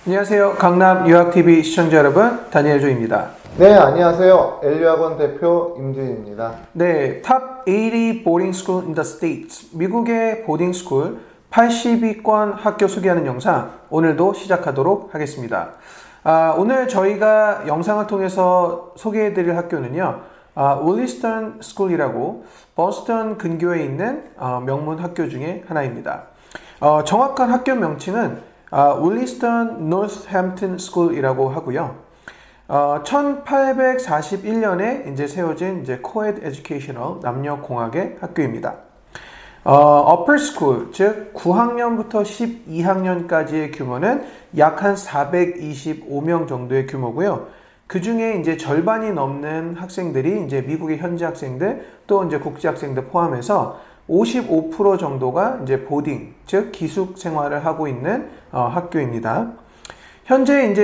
안녕하세요. 강남 유학TV 시청자 여러분, 다니엘 조입니다. 네, 안녕하세요. 엘리학원 대표 임준입니다. 네, Top 80 Boarding School in the States, 미국의 보딩 스쿨 80위권 학교 소개하는 영상, 오늘도 시작하도록 하겠습니다. 오늘 저희가 영상을 통해서 소개해드릴 학교는요, 윌리스턴 스쿨이라고 버스턴 근교에 있는 명문 학교 중에 하나입니다. 정확한 학교 명칭은 윌리스턴 노스햄튼 스쿨이라고 하고요. 1841년에 이제 세워진 이제 코에드 에듀케이셔널 남녀 공학의 학교입니다. upper school, 즉 9학년부터 12학년까지의 규모는 약 한 425명 정도의 규모고요. 그 중에 이제 절반이 넘는 학생들이 이제 미국의 현지 학생들 또 이제 국제 학생들 포함해서 55% 정도가 이제 보딩, 즉 기숙 생활을 하고 있는 학교입니다.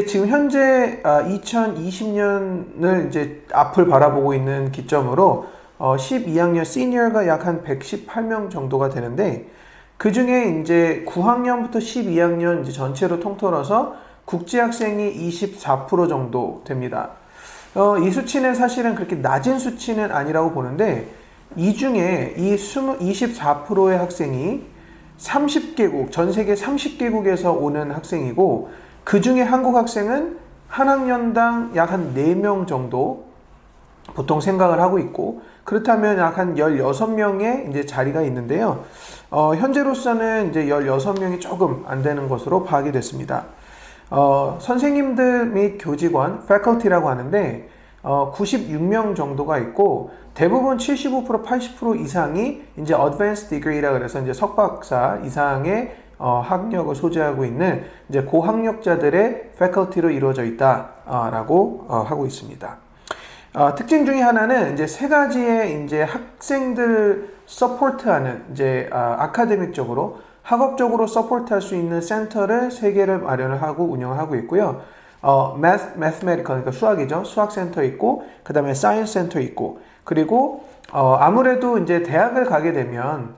지금 현재 2020년을 이제 앞을 바라보고 있는 기점으로 12학년 시니어가 약 한 118명 정도가 되는데, 그 중에 이제 9학년부터 12학년 이제 전체로 통틀어서 국제 학생이 24% 정도 됩니다. 이 수치는 사실은 그렇게 낮은 수치는 아니라고 보는데, 이 중에 이 24%의 학생이 30개국, 전 세계 30개국에서 오는 학생이고, 그 중에 한국 학생은 한 학년당 약 한 4명 정도 보통 생각을 하고 있고, 그렇다면 약 한 16명의 이제 자리가 있는데요. 현재로서는 이제 16명이 조금 안 되는 것으로 파악이 됐습니다. 선생님들 및 교직원, faculty라고 하는데, 96명 정도가 있고, 대부분 75%, 80% 이상이 이제 advanced degree라 그래서 이제 석박사 이상의 학력을 소재하고 있는 이제 고학력자들의 faculty로 이루어져 있다라고 하고 있습니다. 특징 중에 하나는 이제 세 가지의 이제 학생들 서포트하는 이제 아카데믹적으로 학업적으로 서포트할 수 있는 센터를 세 개를 마련을 하고 운영을 하고 있고요. mathematical, 그러니까 수학이죠. 수학 센터 있고, 그 다음에 science 센터 있고, 그리고 아무래도 이제 대학을 가게 되면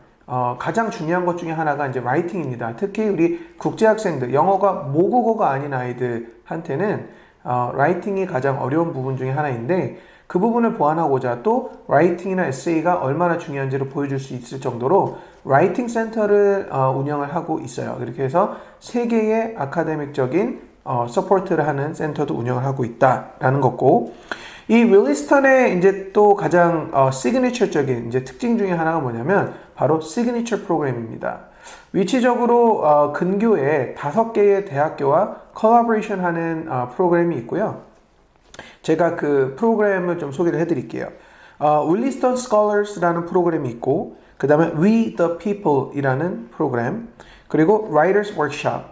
가장 중요한 것 중에 하나가 이제 라이팅입니다. 특히 우리 국제 학생들, 영어가 모국어가 아닌 아이들한테는 라이팅이 가장 어려운 부분 중에 하나인데, 그 부분을 보완하고자 또 라이팅이나 에세이가 얼마나 중요한지를 보여줄 수 있을 정도로 라이팅 센터를 운영을 하고 있어요. 그렇게 해서 세 개의 아카데믹적인 서포트를 하는 센터도 운영을 하고 있다라는 거고, 이 윌리스턴의 이제 또 가장 시그니처적인 이제 특징 중에 하나가 뭐냐면 바로 시그니처 프로그램입니다. 위치적으로 근교에 5개의 대학교와 콜라보레이션 하는 프로그램이 있고요. 제가 그 프로그램을 좀 소개를 해드릴게요. 윌리스턴 스콜러스라는 프로그램이 있고, 그 다음에 We the People이라는 프로그램, 그리고 Writers Workshop,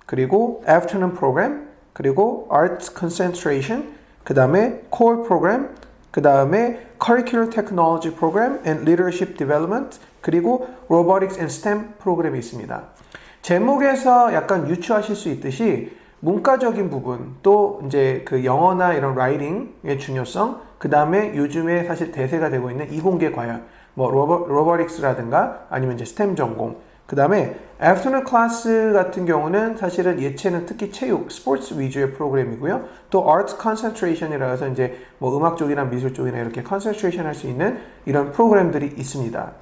그리고 Afternoon Program, 그리고 Arts Concentration, 그 다음에 Core Program, 그 다음에 Curricular Technology Program and Leadership Development, 그리고 Robotics and STEM 프로그램이 있습니다. 제목에서 약간 유추하실 수 있듯이 문과적인 부분, 또 이제 그 영어나 이런 라이팅의 중요성, 그 다음에 요즘에 사실 대세가 되고 있는 이공계 과열, 뭐 로보틱스라든가 아니면 이제 스템 전공, 그 다음에 애프터눈 클래스 같은 경우는 사실은 예체능, 특히 체육, 스포츠 위주의 프로그램이고요. 또 아트 컨센트레이션이라 해서 이제 뭐 음악 쪽이나 미술 쪽이나 이렇게 컨센트레이션 할 수 있는 이런 프로그램들이 있습니다.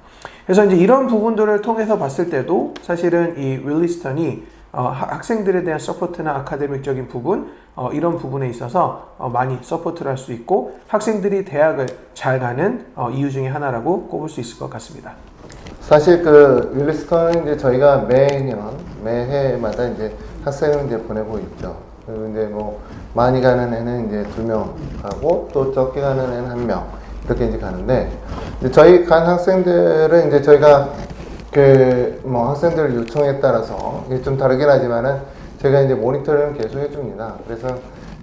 그래서 이제 이런 부분들을 통해서 봤을 때도 사실은 이 윌리스턴이 학생들에 대한 서포트나 아카데믹적인 부분, 이런 부분에 있어서 많이 서포트를 할 수 있고, 학생들이 대학을 잘 가는 이유 중에 하나라고 꼽을 수 있을 것 같습니다. 사실 그 윌리스턴은 이제 저희가 매해마다 이제 학생을 이제 보내고 있죠. 그리고 이제 뭐 많이 가는 애는 이제 2명 가고, 또 적게 가는 애는 1명 이렇게 이제 가는데, 이제 저희 간 학생들은 이제 저희가 그 뭐 학생들 요청에 따라서 이게 좀 다르긴 하지만은 제가 이제 모니터링을 계속 해줍니다. 그래서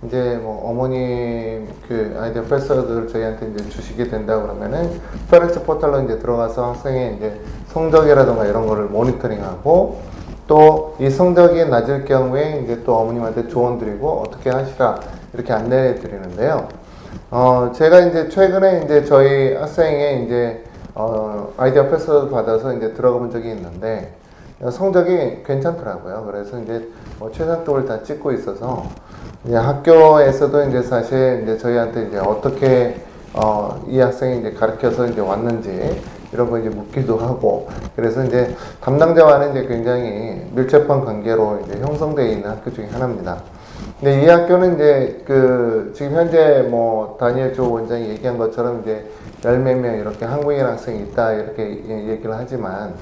이제 뭐 어머님 그 아이디어 프레서들 저희한테 이제 주시게 된다 그러면은 페렉스 포털로 이제 들어가서 학생의 이제 성적이라든가 이런 거를 모니터링하고, 또 이 성적이 낮을 경우에 이제 또 어머님한테 조언 드리고 어떻게 하시라 이렇게 안내해 드리는데요. 제가 이제 최근에 이제 저희 학생의 이제 아이디어 패스 받아서 이제 들어가 본 적이 있는데, 성적이 괜찮더라고요. 그래서 이제 최상급을 다 찍고 있어서 이제 학교에서도 이제 사실 이제 저희한테 이제 어떻게 이 학생이 이제 가르쳐서 이제 왔는지 이런 거 이제 묻기도 하고, 그래서 이제 담당자와는 이제 굉장히 밀접한 관계로 이제 형성되어 있는 학교 중에 하나입니다. 근데 이 학교는 이제 지금 현재 뭐 다니엘 조 원장이 얘기한 것처럼 이제 10몇 명 이렇게 한국인 학생이 있다 이렇게 얘기를 하지만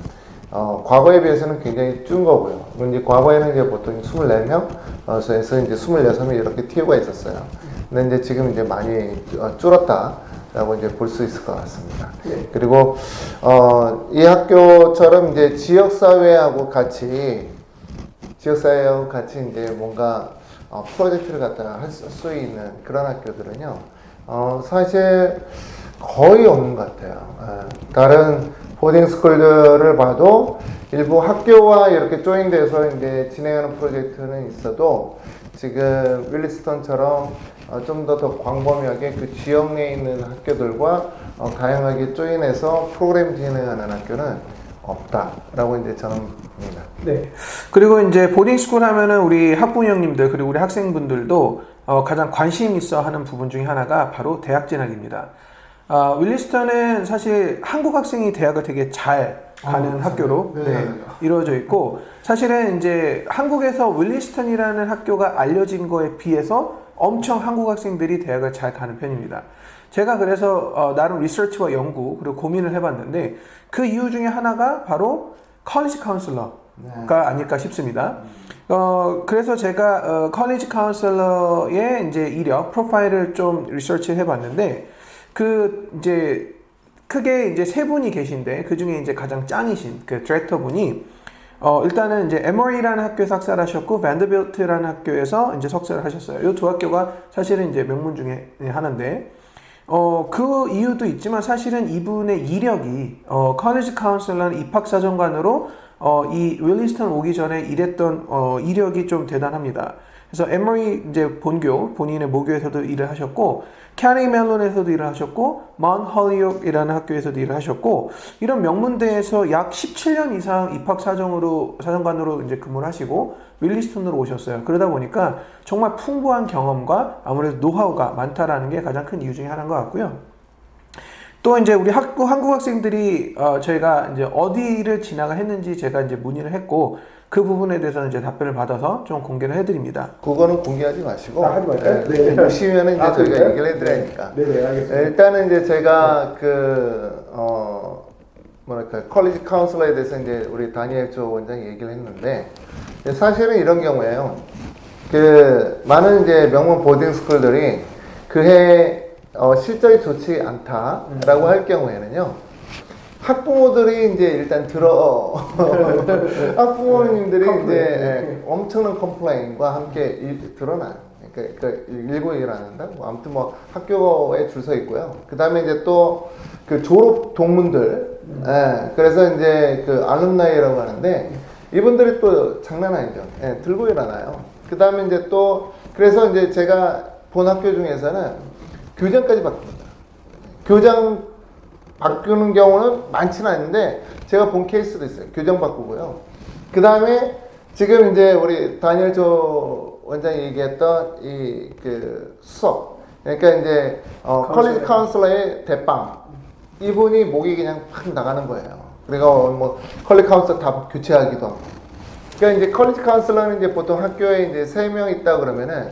과거에 비해서는 굉장히 준 거고요. 이제 과거에는 이제 보통 24명, 에서 이제 26명 이렇게 티오가 있었어요. 근데 이제 지금 이제 많이 줄었다라고 이제 볼 수 있을 것 같습니다. 네. 그리고 이 학교처럼 이제 지역사회하고 같이 이제 뭔가 프로젝트를 갖다가 할 수 있는 그런 학교들은요, 사실 거의 없는 것 같아요. 다른 보딩 스쿨들을 봐도 일부 학교와 이렇게 조인돼서 이제 진행하는 프로젝트는 있어도 지금 윌리스턴처럼 좀 더 광범위하게 그 지역 내에 있는 학교들과 다양하게 조인해서 프로그램 진행하는 학교는 없다라고 이제 저는 봅니다. 네. 그리고 이제 보딩 스쿨 하면은 우리 학부모 형님들 그리고 우리 학생분들도 가장 관심 있어 하는 부분 중에 하나가 바로 대학 진학입니다. 윌리스턴은 사실 한국 학생이 대학을 되게 잘 가는 학교로 이루어져 있고, 사실은 이제 한국에서 윌리스턴이라는 학교가 알려진 거에 비해서 엄청 한국 학생들이 대학을 잘 가는 편입니다. 제가 그래서 나름 리서치와 연구 그리고 고민을 해봤는데 그 이유 중에 하나가 바로 컬리지 카운슬러가 아닐까 싶습니다. 그래서 제가 컬리지 카운슬러의 이제 이력 프로파일을 좀 리서치 해봤는데 이제 크게 이제 세 분이 계신데 그 중에 이제 가장 짱이신 그 디렉터 분이 일단은 이제 에머리라는 학교에서 학사를 하셨고 밴더빌트라는 학교에서 이제 석사를 하셨어요. 이 두 학교가 사실은 이제 명문 중에 하나인데 그 이유도 있지만 사실은 이분의 이력이 컬리지 카운슬러는 입학사정관으로 이 윌리스턴 오기 전에 일했던 이력이 좀 대단합니다. 그래서 에머리 이제 본교 본인의 모교에서도 일을 하셨고 캐리 멜론에서도 일을 하셨고 마운트 홀리옥이라는 학교에서도 일을 하셨고 이런 명문대에서 약 17년 이상 입학사정관으로 이제 근무를 하시고 윌리스턴으로 오셨어요. 그러다 보니까 정말 풍부한 경험과 아무래도 노하우가 많다라는 게 가장 큰 이유 중에 하나인 것 같고요. 또 이제 우리 한국 학생들이 저희가 이제 어디를 진학을 했는지 제가 이제 문의를 했고 그 부분에 대해서는 이제 답변을 받아서 좀 공개를 해드립니다. 그거는 공개하지 마시고 하지 말까요? 네. 보시면은 이제 저희가 그럴까요? 얘기를 해드리니까. 네, 알겠습니다. 일단은 이제 제가 컬리지 카운슬러에 대해서 이제 우리 다니엘 조 원장이 얘기를 했는데 사실은 이런 경우에요. 많은 이제 명문 보딩 스쿨들이 그해 실적이 좋지 않다라고 할 경우에는 학부모들이 이제 일단 학부모님들이 이제 엄청난 컴플레인과 함께 드러나요. 그러니까 일고 일어난다. 아무튼 뭐 학교에 줄 서 있고요. 그 다음에 이제 또 그 졸업 동문들, 그래서 이제 그 알룸나이라고 하는데 이분들이 또 장난 아니죠. 들고 일어나요. 그 다음에 이제 또 그래서 이제 제가 본 학교 중에서는 교장까지 바뀝니다. 교장 바꾸는 경우는 많지는 않은데 제가 본 케이스도 있어요. 교장 바꾸고요. 그 다음에 지금 이제 우리 다니엘 조 원장이 얘기했던 수석, 그러니까 이제 컬리지 카운슬러의 대빵, 이분이 목이 그냥 팍 나가는 거예요. 그리고 뭐 컬리지 카운슬러 다 교체하기도 하고. 그러니까 이제 컬리지 카운슬러는 이제 보통 학교에 이제 3명 있다 그러면은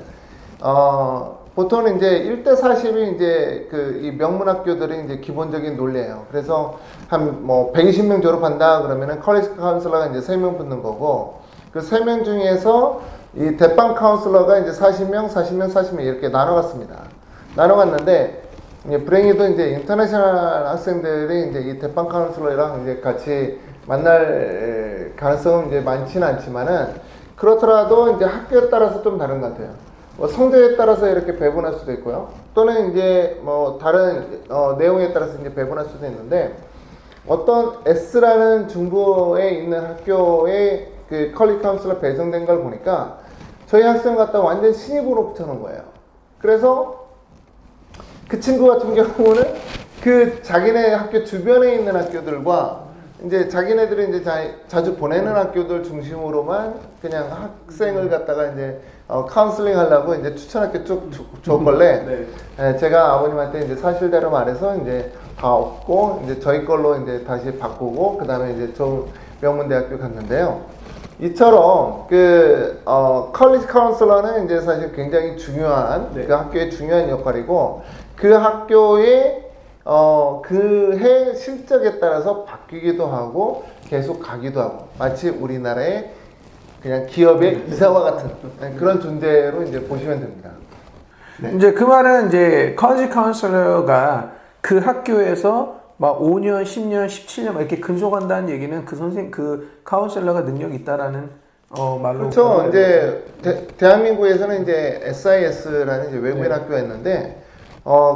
보통은 이제 1대40이 이제 이 명문 학교들이 이제 기본적인 논리예요. 그래서 한 뭐 120명 졸업한다 그러면은 컬리지 카운슬러가 이제 3명 붙는 거고, 그 3명 중에서 이 대빵 카운슬러가 이제 40명 이렇게 나눠갔습니다. 나눠갔는데 이제 불행히도 이제 인터내셔널 학생들이 이제 이 대빵 카운슬러랑 이제 같이 만날 가능성은 이제 많지는 않지만은 그렇더라도 이제 학교에 따라서 좀 다른 것 같아요. 성적에 따라서 이렇게 배분할 수도 있고요. 또는 이제 뭐 다른 내용에 따라서 이제 배분할 수도 있는데, 어떤 S라는 중부에 있는 학교에 그 컬리지 카운슬러 배정된 걸 보니까 저희 학생 갖다 완전 신입으로 붙여놓은 거예요. 그래서 그 친구 같은 경우는 그 자기네 학교 주변에 있는 학교들과 이제 자기네들이 이제 자주 보내는 학교들 중심으로만 그냥 학생을 갖다가 이제 카운슬링 하려고 이제 추천학교 쭉 줬걸래. 네. 예, 제가 아버님한테 이제 사실대로 말해서 이제 다 없고 이제 저희 걸로 이제 다시 바꾸고 그 다음에 이제 저 명문대학교 갔는데요. 이처럼 컬리지 카운슬러는 이제 사실 굉장히 중요한 네. 그 학교의 중요한 역할이고 그 학교의 그 해 실적에 따라서 바뀌기도 하고 계속 가기도 하고 마치 우리나라의 그냥 기업의 이사와 같은 그런 존재로 이제 보시면 됩니다. 네. 이제 그 말은 이제 college counselor가 그 학교에서 막 5년, 10년, 17년 이렇게 근속한다는 얘기는 그 카운셀러가 능력이 있다라는 말로. 그렇죠. 이제 대한민국에서는 이제 SIS라는 이제 외국인 학교가 있는데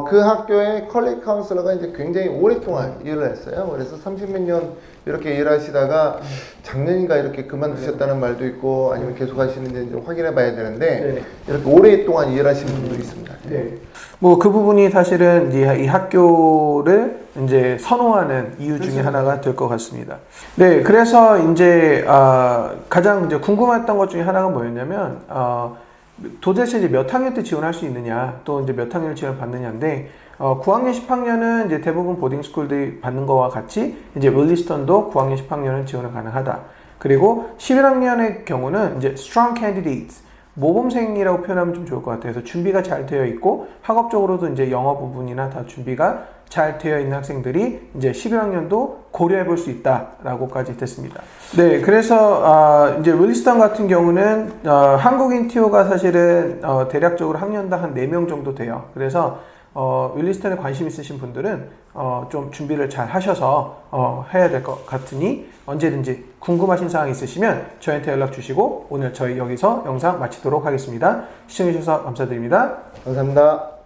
그 학교의 컬리지 카운슬러가 이제 굉장히 오랫동안 일을 했어요. 그래서 30몇 년 이렇게 일하시다가 작년인가 이렇게 그만두셨다는 말도 있고 아니면 계속 하시는지 이제 확인해 봐야 되는데 이렇게 오랫동안 일하시는 분도 있습니다. 네. 뭐 그 부분이 사실은 이제 이 학교를 이제 선호하는 이유 중에 하나가 될 것 같습니다. 네, 그래서 이제 가장 이제 궁금했던 것 중에 하나가 뭐였냐면 도대체 이제 몇 학년 때 지원할 수 있느냐, 또 이제 몇 학년 지원 받느냐인데 9학년, 10학년은 이제 대부분 보딩 스쿨들이 받는 거와 같이 이제 윌리스턴도 9학년, 10학년은 지원이 가능하다. 그리고 11학년의 경우는 이제 strong candidates 모범생이라고 표현하면 좀 좋을 것 같아요. 그래서 준비가 잘 되어 있고 학업적으로도 이제 영어 부분이나 다 준비가 잘 되어 있는 학생들이 이제 11학년도 고려해 볼 수 있다라고까지 됐습니다. 네, 그래서 이제 윌리스턴 같은 경우는 한국인 티오가 사실은 대략적으로 학년당 한 4명 정도 돼요. 그래서 윌리스턴에 관심 있으신 분들은 좀 준비를 잘 하셔서 해야 될 것 같으니 언제든지 궁금하신 사항 있으시면 저희한테 연락 주시고 오늘 저희 여기서 영상 마치도록 하겠습니다. 시청해 주셔서 감사드립니다. 감사합니다.